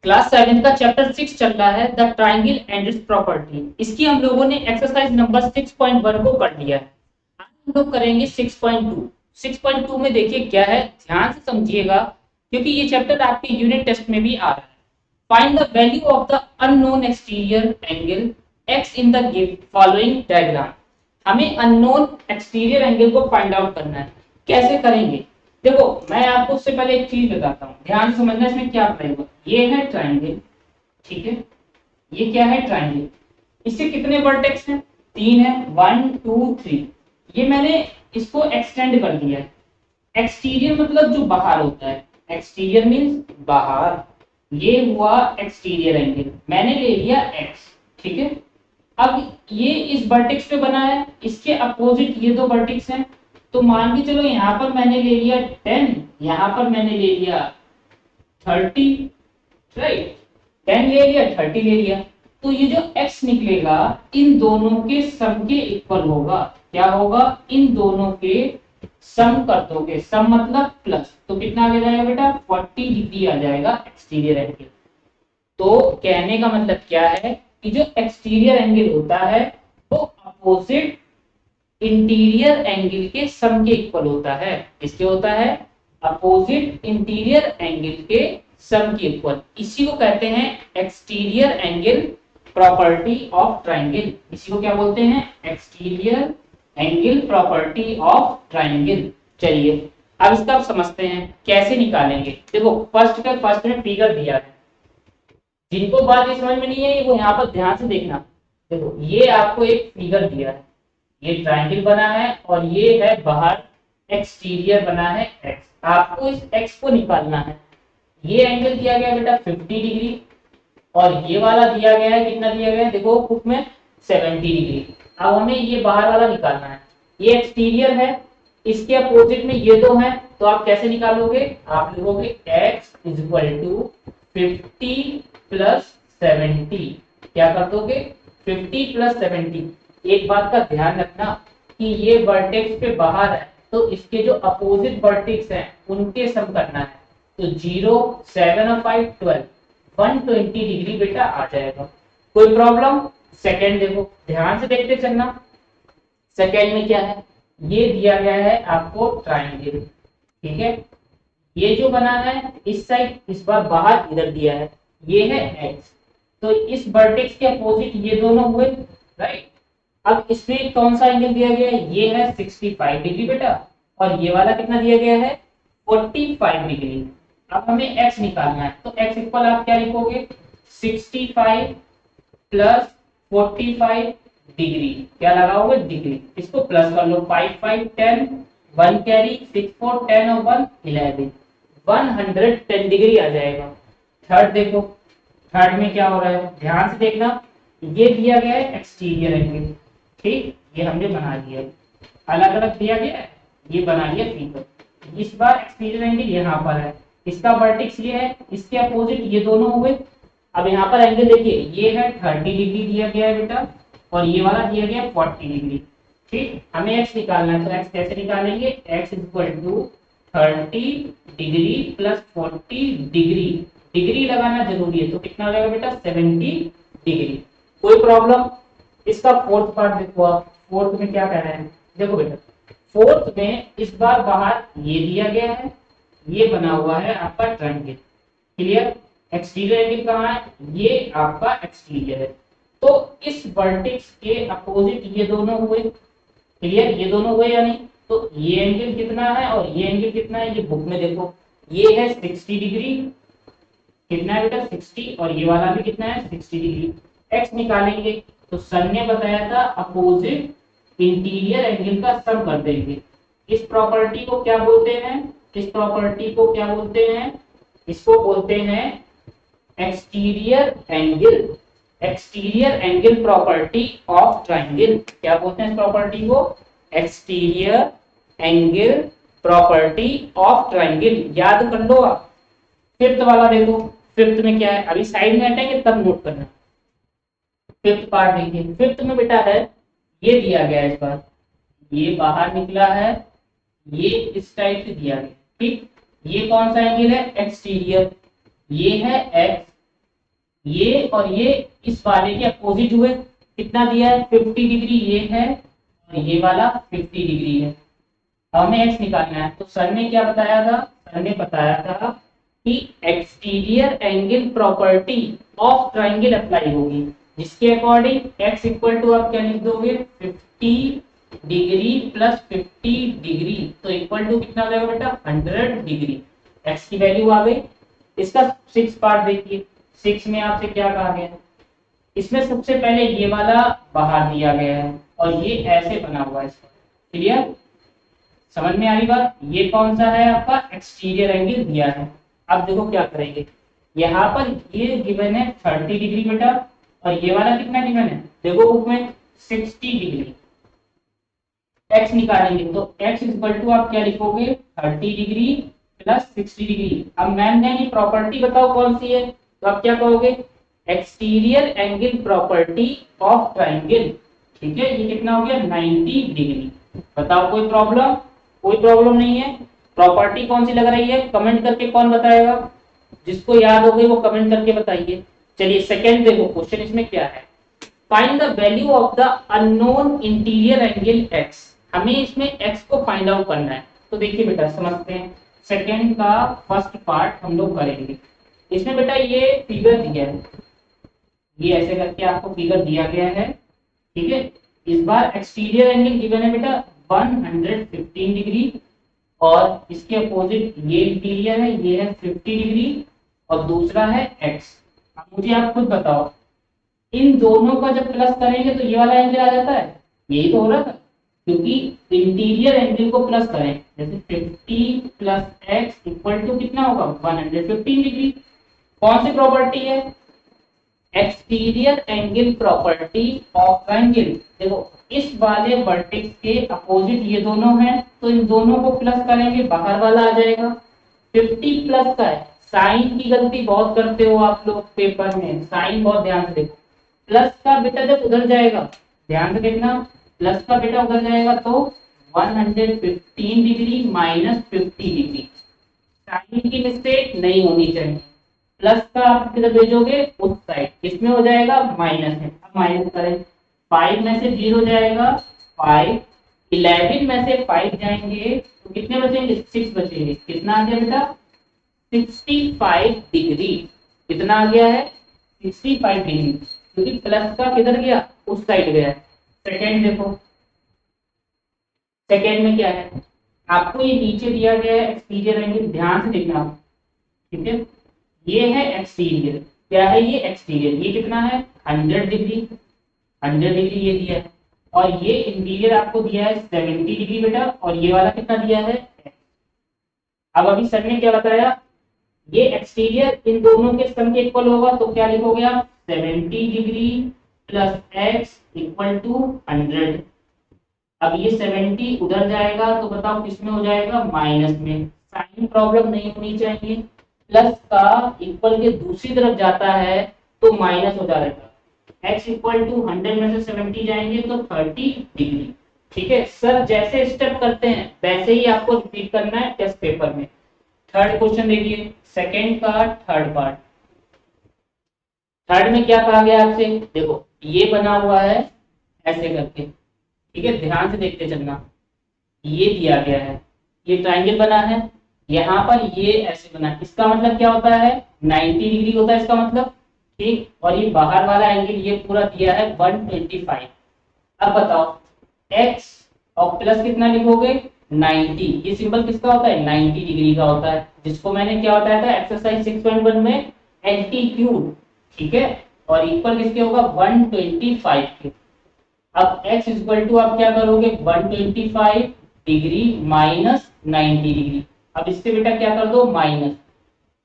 Class 7 का chapter 6 चल रहा है, the triangle and it's property. इसकी हम लोगों ने एक्सरसाइज नंबर 6.1 को कर लिया है। आज हम लोग करेंगे 6.2। 6.2 में देखिए क्या है, ध्यान से समझिएगा क्योंकि ये चैप्टर आपके यूनिट टेस्ट में भी आ रहा है। Find the value of the unknown exterior angle x in the give following diagram. हमें अननोन एक्सटीरियर एंगल को फाइंड आउट करना है। कैसे करेंगे? देखो, मैं आपको उससे पहले एक चीज बताता हूँ, ध्यान से समझना इसमें क्या करेंगे। ये है ट्राइंगल, ठीक है। ये क्या है? ट्राइंगल। इससे कितने वर्टेक्स हैं? 3 है, 1 2 3। ये मैंने इसको एक्सटेंड कर दिया है। एक्सटीरियर मतलब जो बाहर होता है, एक्सटीरियर मींस बाहर। ये हुआ एक्सटीरियर एंगल, मैंने ले लिया एक्स, ठीक है। अब ये इस वर्टेक्स पे बना है, इसके अपोजिट ये दो वर्टेक्स हैं। तो मान के चलो यहाँ पर मैंने ले लिया 10, यहाँ पर मैंने ले लिया 30, राइट। 10 ले लिया, 30 ले लिया। तो ये जो x निकलेगा इन दोनों के सम के इक्वल होगा। क्या होगा? इन दोनों के सम कर दोगे, सम मतलब प्लस, तो कितना आ जाएगा बेटा? 40 डिग्री आ जाएगा एक्सटीरियर एंगल। तो कहने का मतलब क्या है कि जो एक्सटीरियर एंगल होता है वो अपोजिट इंटीरियर एंगल के सम के इक्वल होता है। किसके होता है? अपोजिट इंटीरियर एंगल के सम के इक्वल। इसी को कहते हैं exterior angle property of triangle. इसी को क्या बोलते हैं? Exterior angle property of triangle. चलिए अब इसका आप समझते हैं कैसे निकालेंगे। देखो, फर्स्ट में फिगर दिया है। जिनको बात ये समझ में नहीं है वो यहाँ पर ध्यान से देखना। देखो, ये आपको एक फिगर दिया है, ये ट्राइंगल बना है और ये है बाहर एक्सटीरियर बना है एक्स। आपको इस एक्स को निकालना है। ये एंगल दिया गया बेटा 50 डिग्री और ये वाला दिया गया है, कितना दिया गया है देखो बुक में, 70 डिग्री। अब हमें ये बाहर वाला निकालना है। ये एक्सटीरियर है, इसके अपोजिट में ये दो हैं, तो आप कैसे निकालोगे? आप लिखोगे x is equal to 50 plus 70। क्या कर दोगे? 50 प्लस 70। एक बात का ध्यान रखना कि ये वर्टेक्स पे बाहर है, तो इसके जो अपोजिट वर्टेक्स हैं उनके सम करना है। तो 0 7 और 5 12, 120 डिग्री बेटा आ जाएगा। कोई प्रॉब्लम? सेकंड देखो, ध्यान से देखते चलना। सेकंड में क्या है? ये दिया गया है आपको ट्राइंगल, ठीक है। ये जो बना है इस साइड, इस बार बाहर इधर दिया है, ये है एक्स। तो इस वर्टेक्स के अपोजिट ये दोनों हुए, राइट। अब इसमें कौन सा एंगल दिया गया है? ये है 65 डिग्री बेटा, और ये वाला कितना दिया गया है? 45 डिग्री। अब हमें x निकालना है, तो x इक्वल आप क्या लिखोगे? 65 प्लस 45 डिग्री। क्या लगाओगे? डिग्री। इसको प्लस कर लो, 5 5 10, 1 कैरी, 6 4 10 और 1 11, 110 डिग्री आ जाएगा। थर्ड देखो, थर्ड में क्या हो रहा है ध्यान से देखना। ये दिया गया है एक्सटीरियर एंगल, ठीक, ये हमने बना दिया है। अलग अलग दिया गया है, ये बना लिया फिगर। इस बार एक्सटीरियर एंगल यहाँ पर है, इसका वर्टेक्स ये है, इसके अपोजिट ये दोनों हुए। अब यहाँ पर एंगल देखिए, ये है 30 डिग्री दिया गया है बेटा, और ये वाला दिया गया है 40 डिग्री। ठीक, हमें एक्स निकालना है, तो एक्स कैसे निकालेंगे? X is equal to 30 degree plus 40 degree. Degree लगाना जरूरी है, तो कितना लगेगा बेटा? 70 डिग्री। कोई प्रॉब्लम? इसका फोर्थ पार्ट देखो आप, फोर्थ में क्या कह रहे हैं देखो बेटा। फोर्थ में इस बार बाहर ये दिया गया है, ये बना हुआ है आपका ट्रायंगल। क्लियर? एक्सटीरियर एंगल कहाँ है? ये आपका एक्सटीरियर है। तो इस वर्टेक्स के अपोजिट ये दोनों हुए। क्लियर? ये दोनों हुए या नहीं? तो ये एंगल कितना है और ये एंगल कितना है, ये बुक में देखो। ये है 60 डिग्री, कितना है बेटा? 60, और ये वाला भी कितना है? 60 डिग्री। एक्स निकालेंगे, तो सर ने बताया था अपोजिट इंटीरियर एंगल का सम कर देंगे। इस प्रॉपर्टी को क्या बोलते हैं? इस प्रॉपर्टी को क्या बोलते हैं? इसको बोलते हैं exterior angle. Exterior angle property of triangle. क्या बोलते हैं इस प्रॉपर्टी को? Exterior angle property of triangle. याद कर लो आप। फिफ्थ वाला देखो, फिफ्थ में क्या है, अभी साइड में हटेंगे तब नोट करना। फिफ्थ पार्ट देखिए, फिफ्थ में बेटा है, ये दिया गया है इस बार, ये बाहर निकला है, ये इस टाइप से दिया गया, ठीक। ये कौन सा एंगल है? एक्सटीरियर। ये है एक्स, ये और ये इस वाले के अपोजिट हुए, कितना दिया है 50 डिग्री ये है और ये वाला 50 डिग्री है। हमें एक्स निकालना है, तो सर ने क्या बताया था, सर ने बताया था कि exterior angle property of triangle apply होगी, जिसके अकॉर्डिंग एक्स इक्वल टू आप क्या लिख दोगे 50 डिग्री प्लस 50 डिग्री, तो इक्वल टू कितना हो जाएगा बेटा 100 डिग्री। एक्स की वैल्यू आ गई। इसका 6 पार्ट देखिए, 6 में आपसे क्या कहा गया, इसमें सबसे पहले ये वाला बाहर दिया गया है और ये ऐसे बना हुआ है इसका। क्लियर, समझ में आ रही बात। ये कौन सा है आपका एक्सटीरियर एंगल दिया है। अब देखो क्या करेंगे, यहाँ पर ये गिवन है 30 डिग्री बेटा, और ये वाला कितना गिवन है देखो बुक में 60 डिग्री। एक्स निकालेंगे तो एक्स इक्वल टू आप क्या लिखोगे 30 डिग्री प्लस 60 डिग्री। अब मैम ने ये प्रॉपर्टी बताओ कौन सी है, तो आप क्या कहोगे exterior angle property of triangle. ठीक है, ये कितना हो गया 90 डिग्री। बताओ कोई प्रॉब्लम, कोई प्रॉब्लम नहीं है। प्रॉपर्टी कौन सी लग रही है कमेंट करके कौन बताएगा, जिसको याद हो गई वो कमेंट करके बताइए। चलिए सेकंड देखो क्वेश्चन इसमें क्या है, find the value of the unknown interior angle x। हमें इसमें x को फाइंड आउट करना है। तो देखिए बेटा समझते हैं, सेकंड का फर्स्ट पार्ट हम लोग करेंगे। इसमें बेटा ये फिगर दिया है, ये ऐसे करके आपको फिगर दिया गया है। ठीक है, इस बार एक्सटीरियर एंगल गिवन है बेटा 115 डिग्री, और इसके अपोजिट ये इंटीरियर है, ये है 50 डिग्री, और दूसरा है x। अब मुझे आप खुद बताओ, इन दोनों का जब प्लस करेंगे तो ये वाला एंगल आ जाता है, यही तो हो रहा था। क्योंकि इंटीरियर एंगल को प्लस करें, जैसे 50 प्लस एक्स इक्वल टू कितना होगा 115 डिग्री। कौन सी प्रॉपर्टी है, exterior angle property of triangle. देखो इस वाले वर्टेक्स के अपोजिट ये दोनों हैं, तो इन दोनों को प्लस करेंगे बाहर वाला आ जाएगा। 50 प्लस का है, साइन की गलती बहुत करते हो आप लोग पेपर में, साइन बहुत ध्यान से देखो। प्लस का बेटा जब उधर जाएगा, ध्यान से देखना, प्लस का बेटा उधर जाएगा तो 115 डिग्री माइनस 50 डिग्री। साइन की मिस्टेक नहीं होनी चाहिए। प्लस का आप किधर भेजोगे उस साइड, इसमें हो जाएगा माइनस है। अब माइनस करें, 5 में से 0 जाएगा 5, 11 में से 5 जाएंगे तो कितने बचेंगे 6 बचेंगे। कितना आ गया बेटा 65 डिग्री। कितना आ गया है 65 डिग्री, क्योंकि प्लस का किधर गया उस साइड गया। सेकेंड देखो, सेकेंड में क्या है, आपको ये नीचे दिया गया है एक्सटीरियर एंगल, ध्यान से देखना आप। ठीक है, ये है एक्सटीरियर, क्या है ये एक्सटीरियर, ये कितना है 100 डिग्री, 100 डिग्री ये दिया है, और ये इंटीरियर आपको दिया है 70 डिग्री बेटा, और ये वाला कितना दिया है। अब अभी सर ने क्या बताया, ये एक्सटीरियर इन दोनों के सम के इक्वल होगा, तो क्या लिखोगे आप 70 degree plus x equal to 100। अब ये 70 उधर जाएगा तो बताओ किसमें हो जाएगा माइनस में। साइन प्रॉब्लम नहीं होनी चाहिए, प्लस का इक्वल के दूसरी तरफ जाता है तो माइनस हो जाएगा। x इक्वल टू 100 में से 70 जाएंगे तो 30 डिग्री। ठीक है सर, जैसे स्टेप करते हैं वैसे ही आपको रिपीट करना है टेस्ट पेपर में। थर्ड क्वेश्चन देखिए, सेकंड का थर्ड पार्ट। थर्ड में क्या कहा गया आपसे, देखो ये बना हुआ है ऐसे करके। ठीक है, ध्यान से देखते चलना, ये दिया गया है, ये ट्रायंगल बना है, यहाँ पर ये ऐसे बना है, इसका मतलब क्या होता है 90 डिग्री होता है इसका मतलब। ठीक, और ये बाहर वाला एंगल ये पूरा दिया है 125। अब बताओ x और प्लस कितना लिखोगे 90, ये सिंबल किसका होता है 90 डिग्री का होता है, जिसको मैंने क्या बताया था एक्सरसाइज 6.1 में एल्टीट्यूड। ठीक है, और इक्वल किसके होगा 125 के। अब x इक्वल टू आप क्या करोगे 125 डिग्री माइनस 90 डिग्री। अब इससे बेटा क्या कर दो माइनस,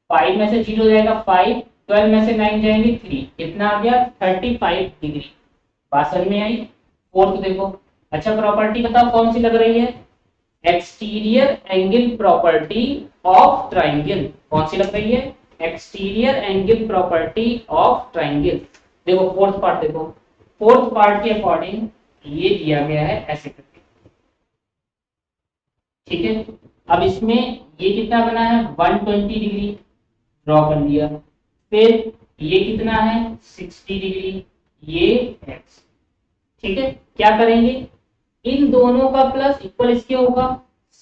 5 में से 0 जाएगा 5, 12 में से 9 जाएंगे 3, कितना आ गया 35 डिग्री। बात समझ में आई। फोर्थ देखो, अच्छा प्रॉपर्टी बताओ कौन सी लग रही है, exterior angle property of triangle. कौन सी लग रही है exterior angle property of triangle. देखो फोर्थ पार्ट देखो, फोर्थ पार्ट के अकॉर्डिंग ये दिया गया है ऐसे करके। ठीक है, अब इसमें ये कितना बना है 120 डिग्री ड्रॉ कर लिया। फिर ये कितना है 60 डिग्री, ये x। ठीक है, क्या करेंगे, इन दोनों का प्लस इक्वल इसके होगा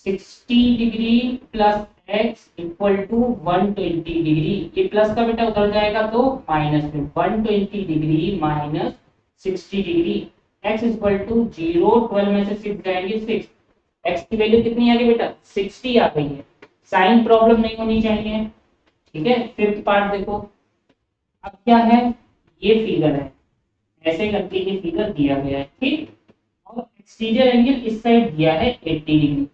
60 degree plus x equal to 120 degree. ये प्लस का बेटा उधर जाएगा तो माइनस में 120 degree minus 60 degree. x equal to 0, 12 में से 6 जाएंगे 6। x की वैल्यू कितनी आ गई बेटा 60 आ गई है। साइन प्रॉब्लम नहीं होनी चाहिए। ठीक है, फिफ्थ पार्ट देखो। अब क्या है, ये फिगर है, ऐसे करके ये फिगर दिया गया है। ठीक, और एक्सटीरियर एंगल इस साइड दिया है 80 डिग्री।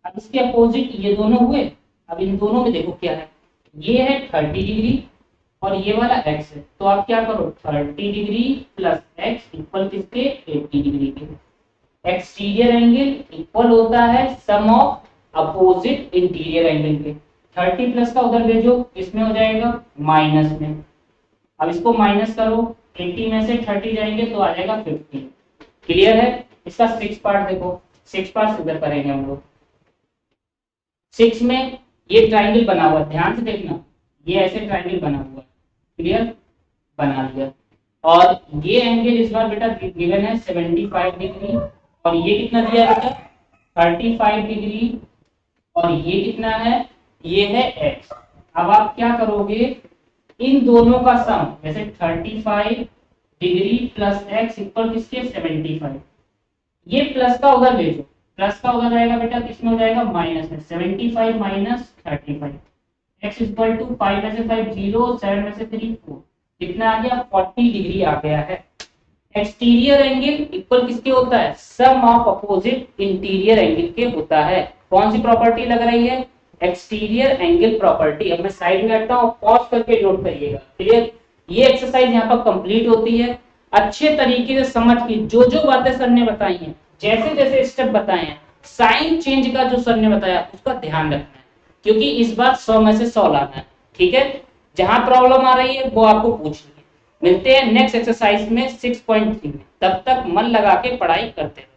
अब इसके अपोजिट ये दोनों हुए। अब इन दोनों में देखो क्या है, ये है 30 डिग्री और ये वाला x है। तो आप क्या करो 30 डिग्री प्लस x इक्वल किसके 80 डिग्री के। एक्सटीरियर एंगल इक्वल होता है सम ऑफ अपोजिट इंटीरियर एंगल के। 30 प्लस का उधर भेजो, इसमें हो जाएगा माइनस में। अब इसको माइनस करो, 80 में से 30 जाएंगे तो आ जाएगा 50। क्लियर है। इसका 6 पार्ट देखो, 6 पार्ट इधर करेंगे हम लोग। 6 में ये ट्राइंगल बना हुआ, ध्यान से देखना, ये ऐसे ट्राइंगल बना हुआ है। क्लियर, बना लिया। और ये एंगल इस बार बेटा गिवन है 75 डिग्री और ये कितना दिया है बेटा 35 डिग्री और ये कितना है, ये है x। अब आप क्या करोगे, इन दोनों का सम, जैसे 35 डिग्री प्लस x इक्वल किसके 75। ये प्लस का उधर भेजो, प्लस का उधर जाएगा बेटा किसमें हो जाएगा माइनस में, 75 माइनस 35। x इक्वल टू 5 में से 5 0, 7 में से 3 4, कितना आ गया 40 डिग्री आ गया है। एक्सटीरियर एंगल इक्वल किसके होता है, सम ऑफ अपोजिट इंटीरियर एंगल के होता है। कौन सी प्रॉपर्टी लग रही है, एक्सटीरियर एंगल प्रॉपर्टी। अब मैं साइड में बैठता हूं, पॉज करके नोट करिएगा। क्लियर, ये एक्सरसाइज यहाँ पर कंप्लीट होती है। अच्छे तरीके से समझ के जो जो बातें सर ने बताई हैं, जैसे जैसे स्टेप बताए हैं, साइन चेंज का जो सर ने बताया उसका ध्यान रखना है, क्योंकि इस बार 100 में से 100 लाना है। ठीक है, जहां प्रॉब्लम आ रही है वो आपको पूछनी है। मिलते हैं नेक्स्ट एक्सरसाइज में 6.3 में। तब तक मन लगा के पढ़ाई करते हैं।